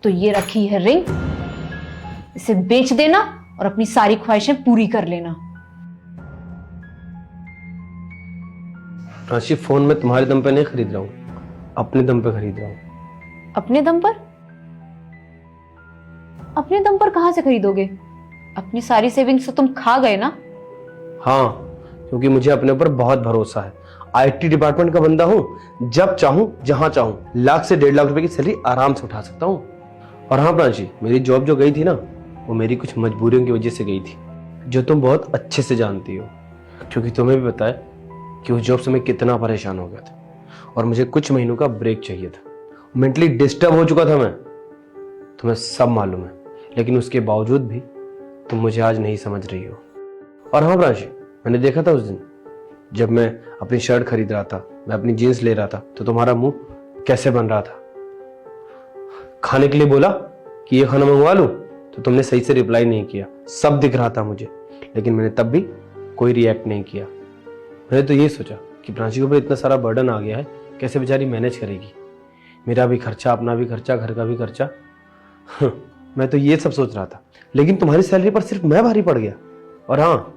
तो ये रखी है रिंग, इसे बेच देना और अपनी सारी ख्वाहिशें पूरी कर लेना। राशि, फोन मैं तुम्हारे दम पे नहीं खरीद रहा हूँ, अपने दम पे खरीद रहा हूँ। अपने दम पर? अपने दम पर कहां से खरीदोगे? अपनी सारी सेविंग्स तो तुम खा गए ना। हाँ, क्योंकि मुझे अपने ऊपर बहुत भरोसा है। आईटी डिपार्टमेंट का बंदा हूँ, जब चाहूँ जहां चाहूँ लाख से 1.5 लाख रुपए की सैलरी आराम से उठा सकता हूँ। और हाँ प्रांशी, मेरी जॉब जो गई थी ना, वो मेरी कुछ मजबूरियों की वजह से गई थी, जो तुम बहुत अच्छे से जानती हो, क्योंकि तुम्हें भी पता है कि उस जॉब से मैं कितना परेशान हो गया था और मुझे कुछ महीनों का ब्रेक चाहिए था। मेंटली डिस्टर्ब हो चुका था मैं, तुम्हें सब मालूम है, लेकिन उसके बावजूद भी तुम मुझे आज नहीं समझ रही हो। और हाँ प्रांशी, मैंने देखा था उस दिन जब मैं अपनी शर्ट खरीद रहा था, मैं अपनी जीन्स ले रहा था, तो तुम्हारा मुंह कैसे बन रहा था। खाने के लिए बोला कि ये खाना मंगवा लूं, तो तुमने सही से रिप्लाई नहीं किया। सब दिख रहा था मुझे, लेकिन मैंने तब भी कोई रिएक्ट नहीं किया। मैंने तो ये सोचा कि प्रांशी के ऊपर इतना सारा बर्डन आ गया है, कैसे बेचारी मैनेज करेगी, मेरा भी खर्चा, अपना भी खर्चा, घर का भी खर्चा। मैं तो ये सब सोच रहा था, लेकिन तुम्हारी सैलरी पर सिर्फ मैं भारी पड़ गया। और हाँ,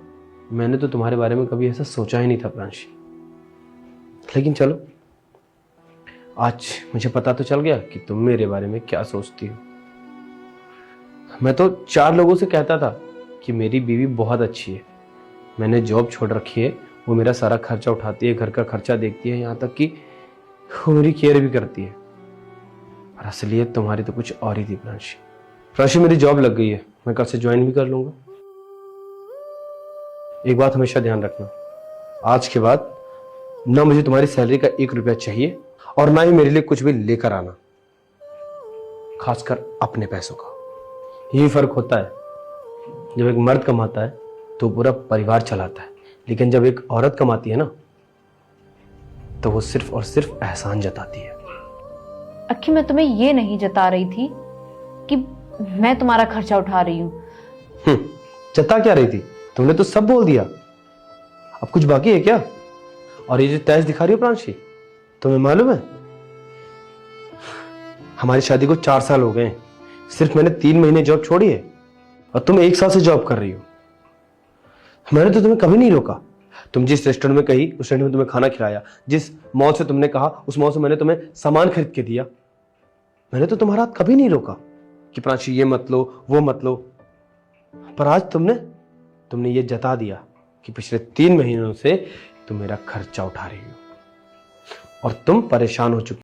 मैंने तो तुम्हारे बारे में कभी ऐसा सोचा ही नहीं था प्रांशी, लेकिन चलो, आज मुझे पता तो चल गया कि तुम मेरे बारे में क्या सोचती हो। मैं तो 4 लोगों से कहता था कि मेरी बीवी बहुत अच्छी है, मैंने जॉब छोड़ रखी है, वो मेरा सारा खर्चा उठाती है, घर का खर्चा देखती है, यहाँ तक कि वो मेरी केयर भी करती है। और असलियत तुम्हारी तो कुछ और ही थी प्रांशी। प्रांशी, मेरी जॉब लग गई है, मैं कल से ज्वाइन भी कर लूंगा। एक बात हमेशा ध्यान रखना, आज के बाद ना मुझे तुम्हारी सैलरी का 1 रुपया चाहिए और ना ही मेरे लिए कुछ भी लेकर आना, खासकर अपने पैसों का। यही फर्क होता है, जब एक मर्द कमाता है तो पूरा परिवार चलाता है, लेकिन जब एक औरत कमाती है ना, तो वो सिर्फ और सिर्फ एहसान जताती है। अक्की, मैं तुम्हें ये नहीं जता रही थी कि मैं तुम्हारा खर्चा उठा रही हूँ। जता क्या रही थी? तुमने तो सब बोल दिया, अब कुछ बाकी है क्या? और ये जो तैश दिखा रही हो प्रांशी, तुम्हें मालूम है हमारी शादी को 4 साल हो गए, सिर्फ मैंने 3 महीने जॉब छोड़ी है और तुम 1 साल से जॉब कर रही हो। मैंने तो तुम्हें कभी नहीं रोका, तुम जिस रेस्टोरेंट में कही उस रेस्टोरेंट में तुम्हें खाना खिलाया, जिस मॉल से तुमने कहा उस मॉल से मैंने तुम्हें सामान खरीद के दिया। मैंने तो तुम्हारा हाथ कभी नहीं रोका कि प्रांशी ये मत लो, वो मत लो। पर आज तुमने ये जता दिया कि पिछले 3 महीनों से तुम मेरा खर्चा उठा रही हो और तुम परेशान हो चुकी